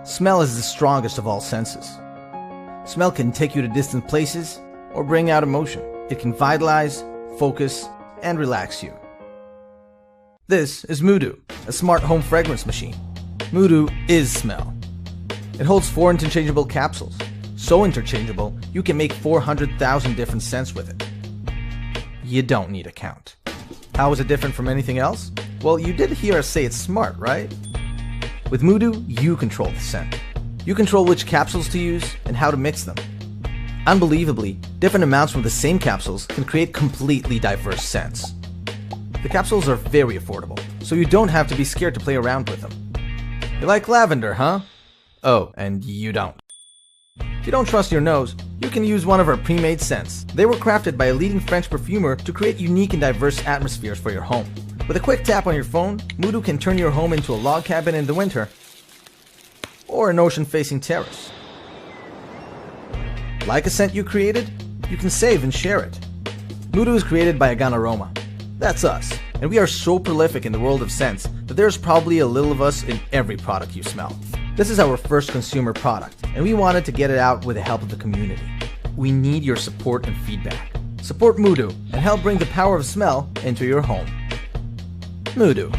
Smell is the strongest of all senses. Smell can take you to distant places or bring out emotion. It can vitalize, focus, and relax you. This is moodo, a smart home fragrance machine. Moodo is smell. It holds 4 interchangeable capsules. So interchangeable, you can make 400,000 different scents with it. You don't need a count. How is it different from anything else? Well, you did hear us say it's smart, right? With moodo, you control the scent. You control which capsules to use and how to mix them. Unbelievably, different amounts from the same capsules can create completely diverse scents. The capsules are very affordable, so you don't have to be scared to play around with them. You like lavender, huh? Oh, and you don't. If you don't trust your nose, you can use one of our pre-made scents. They were crafted by a leading French perfumer to create unique and diverse atmospheres for your home. With a quick tap on your phone, moodo can turn your home into a log cabin in the winter or an ocean-facing terrace. Like a scent you created? You can save and share it. Moodo is created by Agan Aroma. That's us, and we are so prolific in the world of scents that there's probably a little of us in every product you smell. This is our first consumer product, and we wanted to get it out with the help of the community. We need your support and feedback. Support moodo and help bring the power of smell into your home. Moodo.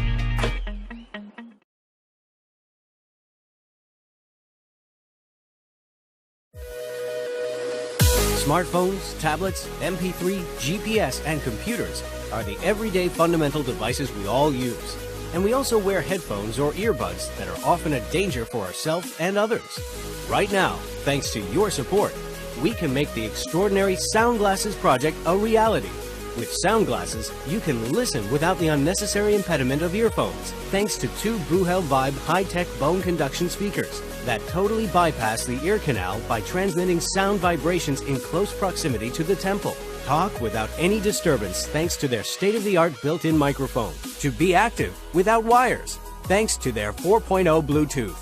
Smartphones, tablets, MP3, GPS, and computers are the everyday fundamental devices we all use. And we also wear headphones or earbuds that are often a danger for ourselves and others. Right now, thanks to your support, we can make the extraordinary Sound Glasses project a reality. With Sound Glasses, you can listen without the unnecessary impediment of earphones, thanks to 2 Bruhel Vibe high-tech bone conduction speakers that totally bypass the ear canal by transmitting sound vibrations in close proximity to the temple. Talk without any disturbance thanks to their state-of-the-art built-in microphone. To be active without wires, thanks to their 4.0 Bluetooth.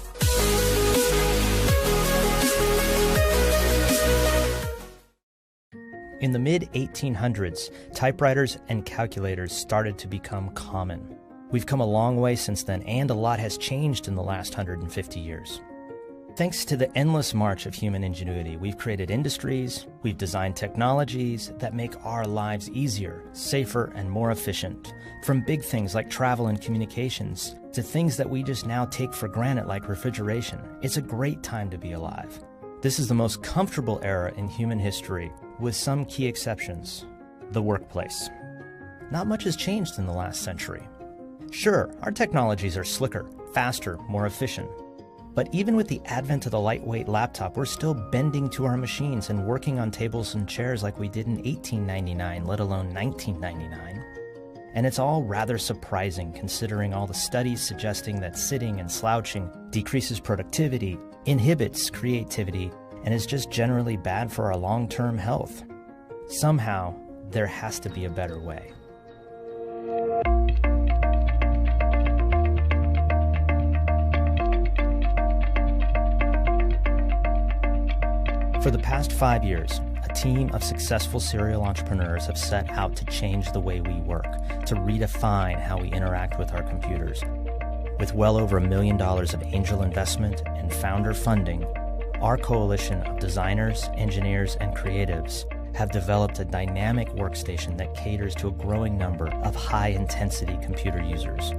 In the mid-1800s, typewriters and calculators started to become common. We've come a long way since then, and a lot has changed in the last 150 years. Thanks to the endless march of human ingenuity, we've created industries, we've designed technologies that make our lives easier, safer, and more efficient. From big things like travel and communications, to things that we just now take for granted like refrigeration. It's a great time to be alive. This is the most comfortable era in human history, with some key exceptions. The workplace. Not much has changed in the last century. Sure, our technologies are slicker, faster, more efficient. But even with the advent of the lightweight laptop, we're still bending to our machines and working on tables and chairs like we did in 1899, let alone 1999. And it's all rather surprising considering all the studies suggesting that sitting and slouching decreases productivity, inhibits creativity, and is just generally bad for our long-term health. Somehow, there has to be a better way. For the past 5 years, a team of successful serial entrepreneurs have set out to change the way we work, to redefine how we interact with our computers. With well over $1 million of angel investment and founder funding, our coalition of designers, engineers, and creatives have developed a dynamic workstation that caters to a growing number of high-intensity computer users.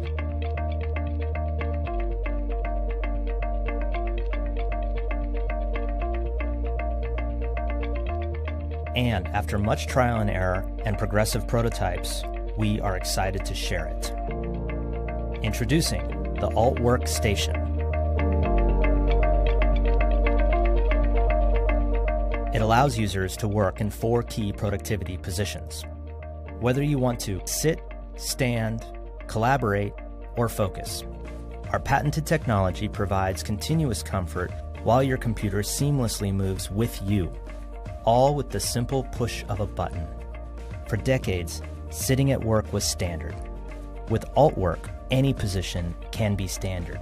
And after much trial and error and progressive prototypes, we are excited to share it. Introducing the Alt Workstation. It allows users to work in 4 key productivity positions. Whether you want to sit, stand, collaborate, or focus. Our patented technology provides continuous comfort while your computer seamlessly moves with you, all with the simple push of a button. For decades, sitting at work was standard. With Alt Work, any position can be standard.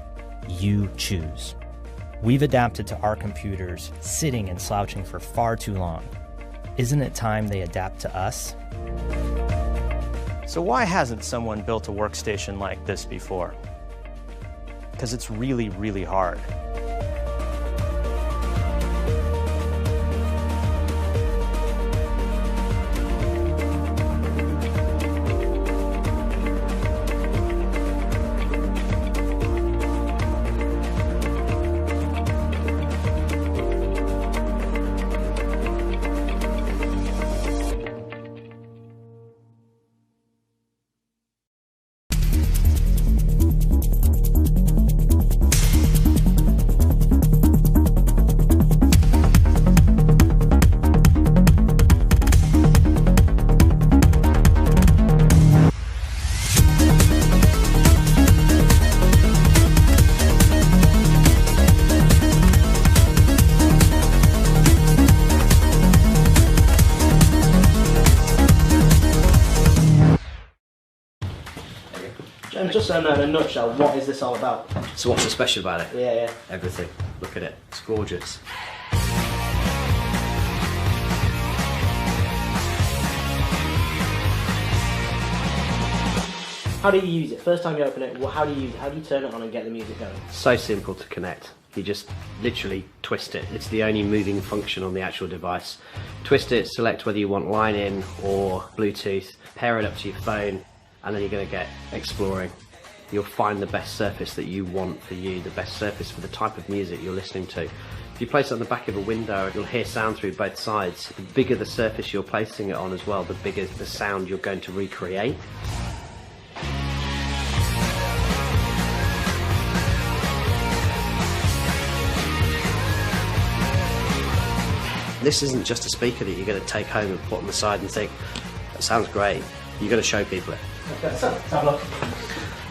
You choose. We've adapted to our computers sitting and slouching for far too long. Isn't it time they adapt to us? So why hasn't someone built a workstation like this before? Because it's really, really hard. And just in a nutshell, what is this all about? So what's so special about it? Yeah. Everything. Look at it. It's gorgeous. How do you use it? First time you open it, how do you use it? How do you turn it on and get the music going? So simple to connect. You just literally twist it. It's the only moving function on the actual device. Twist it, select whether you want line in or Bluetooth, pair it up to your phone, and then you're going to get exploring. You'll find the best surface that you want for you, the best surface for the type of music you're listening to. If you place it on the back of a window, you'll hear sound through both sides. The bigger the surface you're placing it on as well, the bigger the sound you're going to recreate. This isn't just a speaker that you're going to take home and put on the side and think, that sounds great. You're going to show people it. Let's have a look.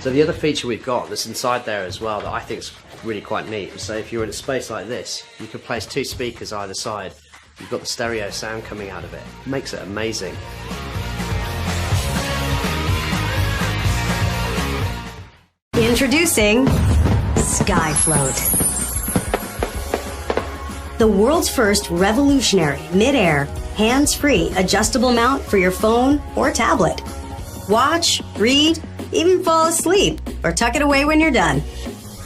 So the other feature we've got that's inside there as well that I think is really quite neat. So if you're in a space like this, you can place 2 speakers either side. You've got the stereo sound coming out of it. It makes it amazing. Introducing Skyfloat. The world's first revolutionary, mid-air, hands-free adjustable mount for your phone or tablet. Watch, read, even fall asleep, or tuck it away when you're done.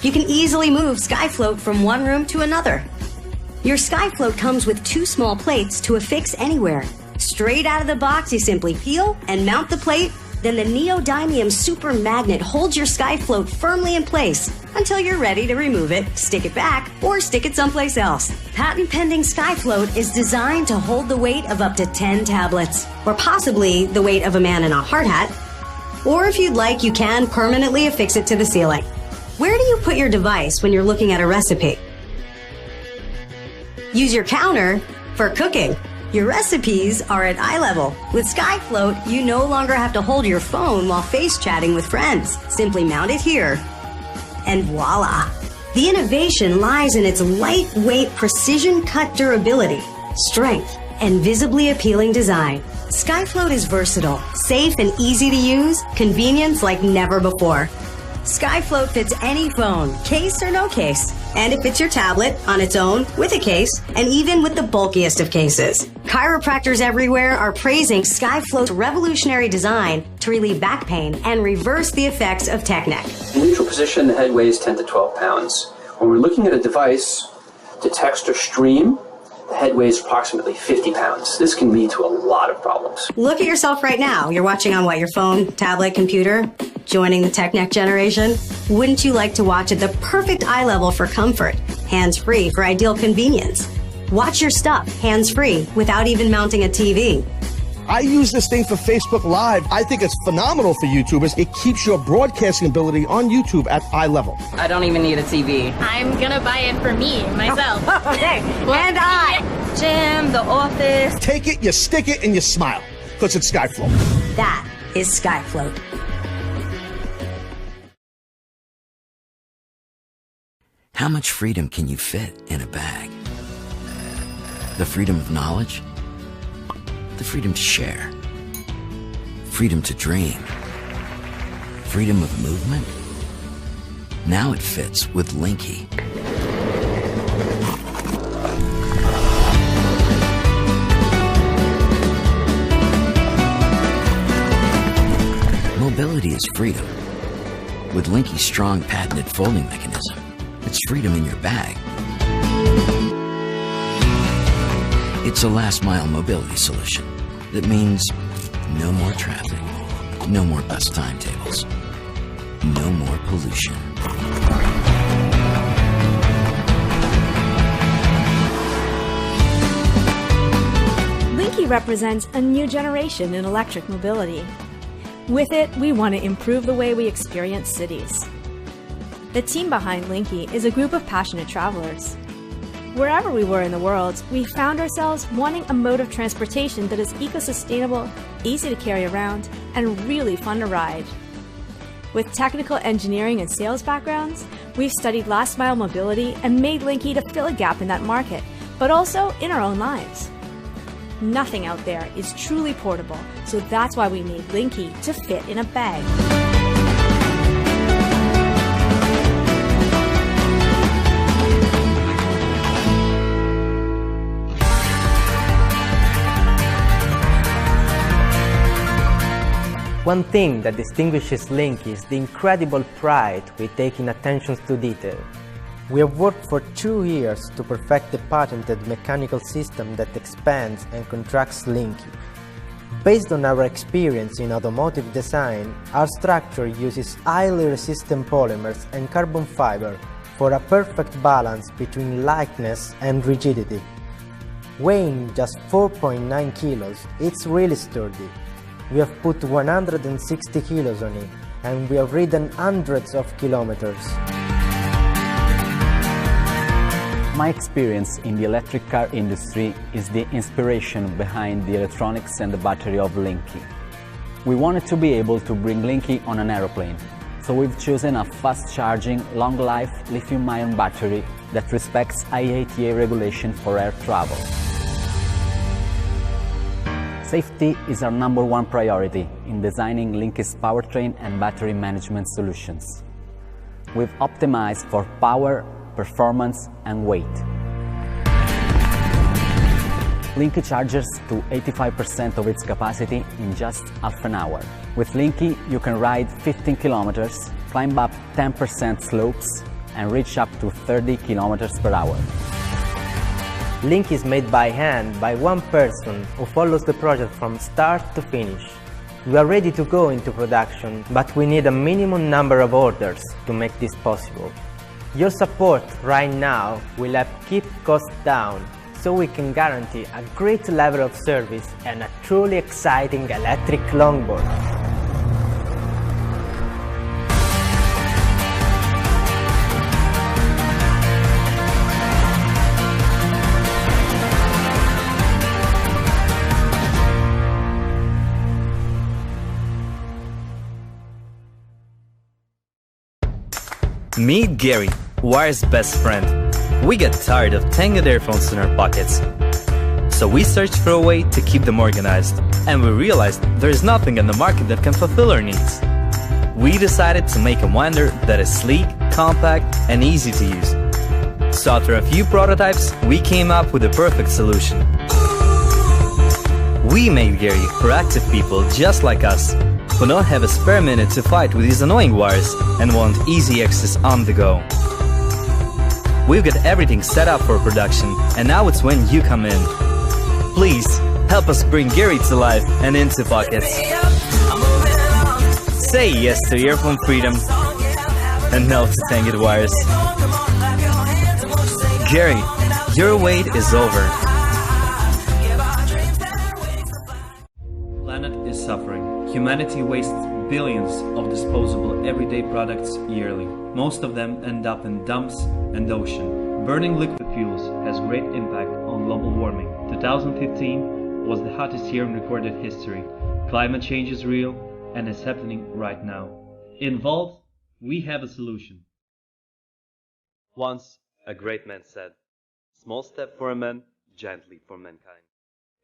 You can easily move Skyfloat from one room to another. Your Skyfloat comes with 2 small plates to affix anywhere. Straight out of the box, you simply peel and mount the plate, then the neodymium super magnet holds your Skyfloat firmly in place until you're ready to remove it, stick it back, or stick it someplace else. Patent-pending Skyfloat is designed to hold the weight of up to 10 tablets, or possibly the weight of a man in a hard hat. Or if you'd like, you can permanently affix it to the ceiling. Where do you put your device when you're looking at a recipe? Use your counter for cooking. Your recipes are at eye level. With Skyfloat, you no longer have to hold your phone while face chatting with friends. Simply mount it here, and voila! The innovation lies in its lightweight, precision-cut durability, strength, and visibly appealing design. Skyfloat is versatile, safe and easy to use, convenience like never before. Skyfloat fits any phone, case or no case. And it fits your tablet on its own, with a case, and even with the bulkiest of cases. Chiropractors everywhere are praising Skyfloat's revolutionary design to relieve back pain and reverse the effects of tech neck. In neutral position, the head weighs 10 to 12 pounds. When we're looking at a device to text or stream, the head weighs approximately 50 pounds. This can lead to a lot of problems. Look at yourself right now. You're watching on what, your phone, tablet, computer? Joining the tech neck generation? Wouldn't you like to watch at the perfect eye level for comfort, hands-free for ideal convenience? Watch your stuff hands-free without even mounting a TV. I use this thing for Facebook Live. I think it's phenomenal for YouTubers. It keeps your broadcasting ability on YouTube at eye level. I don't even need a TV. I'm gonna buy it for me, myself. Okay, and I. Gym, the office. Take it, you stick it, and you smile. Because it's Skyfloat. That is Skyfloat. How much freedom can you fit in a bag? The freedom of knowledge? The freedom to share? Freedom to dream? Freedom of movement? Now it fits with Linky. Mobility is freedom. With Linky's strong patented folding mechanism, it's freedom in your bag. It's a last-mile mobility solution that means no more traffic, no more bus timetables, no more pollution. Linky represents a new generation in electric mobility. With it, we want to improve the way we experience cities. The team behind Linky is a group of passionate travelers. Wherever we were in the world, we found ourselves wanting a mode of transportation that is eco-sustainable, easy to carry around, and really fun to ride. With technical engineering and sales backgrounds, we've studied last-mile mobility and made Linky to fill a gap in that market, but also in our own lives. Nothing out there is truly portable, so that's why we made Linky to fit in a bag. One thing that distinguishes Linky is the incredible pride we take in attention to detail. We have worked for 2 years to perfect the patented mechanical system that expands and contracts Linky. Based on our experience in automotive design, our structure uses highly resistant polymers and carbon fiber for a perfect balance between lightness and rigidity. Weighing just 4.9 kilos, it's really sturdy. We have put 160 kilos on it, and we have ridden hundreds of kilometers. My experience in the electric car industry is the inspiration behind the electronics and the battery of Linky. We wanted to be able to bring Linky on an aeroplane, so we've chosen a fast-charging, long-life lithium-ion battery that respects IATA regulation for air travel. Safety is our #1 priority in designing Linky's powertrain and battery management solutions. We've optimized for power, performance and weight. Linky charges to 85% of its capacity in just half an hour. With Linky, you can ride 15 kilometers, climb up 10% slopes and reach up to 30 kilometers per hour. Linky is made by hand by one person who follows the project from start to finish. We are ready to go into production, but we need a minimum number of orders to make this possible. Your support right now will help keep costs down, so we can guarantee a great level of service and a truly exciting electric longboard. Meet Gary, Wire's best friend. We get tired of tangled earphones in our pockets. So we searched for a way to keep them organized, and we realized there is nothing in the market that can fulfill our needs. We decided to make a winder that is sleek, compact, and easy to use. So after a few prototypes, we came up with the perfect solution. We made Gary for active people just like us, who don't have a spare minute to fight with these annoying wires and want easy access on the go. We've got everything set up for production, and now it's when you come in. Please, help us bring Gary to life and into pockets. Say yes to earphone freedom and no to tangled wires. Gary, your wait is over. Planet is suffering. Humanity wastes billions of disposable everyday products yearly. Most of them end up in dumps and ocean. Burning liquid fuels has great impact on global warming. 2015 was the hottest year in recorded history. Climate change is real and is happening right now. In Vault, we have a solution. Once, a great man said, "Small step for a man, giant leap for mankind."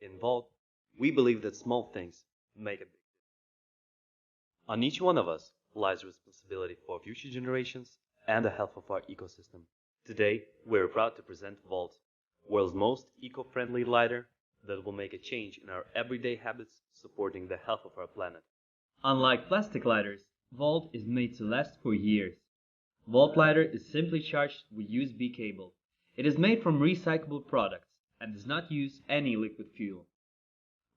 In Vault, we believe that small things make a big difference. On each one of us lies responsibility for future generations and the health of our ecosystem. Today, we're proud to present Vault, world's most eco-friendly lighter that will make a change in our everyday habits, supporting the health of our planet. Unlike plastic lighters, Vault is made to last for years. Vault lighter is simply charged with USB cable. It is made from recyclable products and does not use any liquid fuel.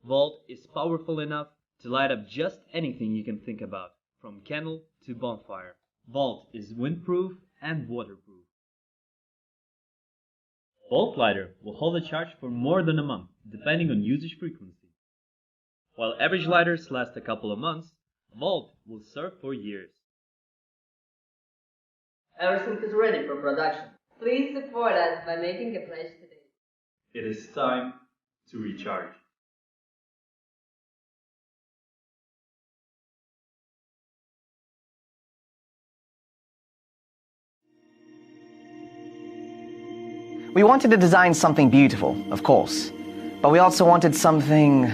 Vault is powerful enough to light up just anything you can think about, from candle to bonfire. Vault is windproof and waterproof. Vault lighter will hold a charge for more than a month, depending on usage frequency. While average lighters last a couple of months, Vault will serve for years. Everything is ready for production. Please support us by making a pledge today. It is time to recharge. We wanted to design something beautiful, of course, but we also wanted something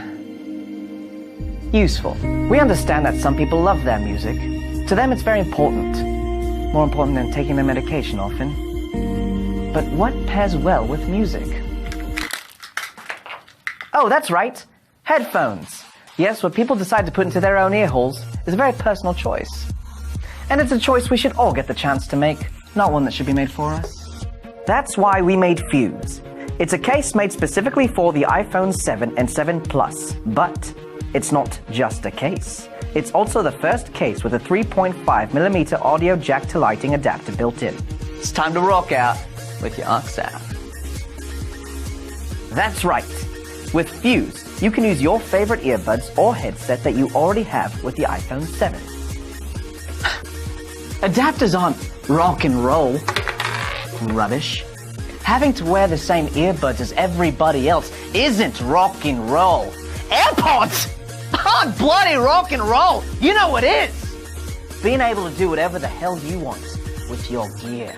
useful. We understand that some people love their music. To them it's very important, more important than taking their medication often. But what pairs well with music? Oh, that's right, headphones. Yes, what people decide to put into their own ear holes is a very personal choice. And it's a choice we should all get the chance to make, not one that should be made for us. That's why we made Fuse. It's a case made specifically for the iPhone 7 and 7 Plus, but it's not just a case. It's also the first case with a 3.5mm audio jack to lighting adapter built in. It's time to rock out with your aux out. That's right. With Fuse, you can use your favorite earbuds or headset that you already have with the iPhone 7. Adapters aren't rock and roll. Rubbish. Having to wear the same earbuds as everybody else isn't rock and roll. AirPods aren't bloody rock and roll. You know what is. Being able to do whatever the hell you want with your gear.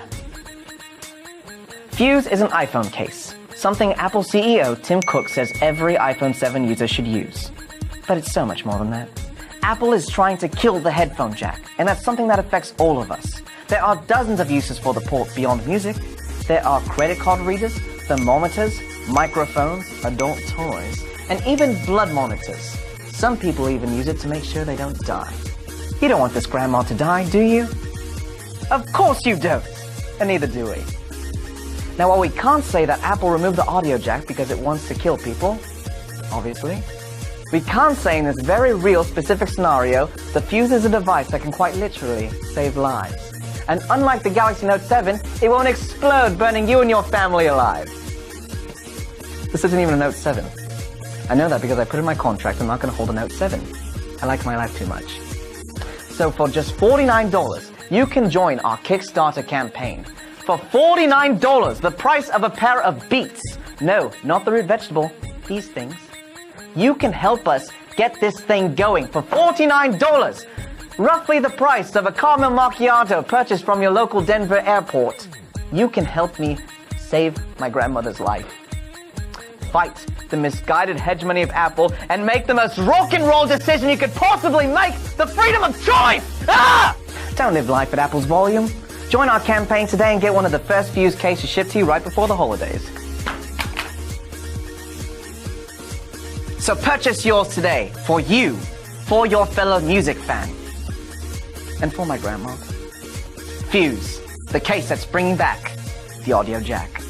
Fuse is an iPhone case. Something Apple CEO Tim Cook says every iPhone 7 user should use. But it's so much more than that. Apple is trying to kill the headphone jack, and that's something that affects all of us. There are dozens of uses for the port beyond music. There are credit card readers, thermometers, microphones, adult toys, and even blood monitors. Some people even use it to make sure they don't die. You don't want this grandma to die, do you? Of course you don't, and neither do we. Now, while we can't say that Apple removed the audio jack because it wants to kill people, obviously, we can't say in this very real specific scenario, the Fuse is a device that can quite literally save lives. And unlike the Galaxy Note 7, it won't explode, burning you and your family alive. This isn't even a Note 7. I know that because I put in my contract I'm not going to hold a Note 7. I like my life too much. So for just $49, you can join our Kickstarter campaign. For $49, the price of a pair of Beats. No, not the root vegetable. These things. You can help us get this thing going for $49. Roughly the price of a caramel macchiato purchased from your local Denver airport. You can help me save my grandmother's life. Fight the misguided hegemony of Apple and make the most rock and roll decision you could possibly make, the freedom of choice! Ah! Don't live life at Apple's volume. Join our campaign today and get one of the first Fuse cases shipped to you right before the holidays. So purchase yours today, for you, for your fellow music fan, and for my grandma. Fuse, the case that's bringing back the audio jack.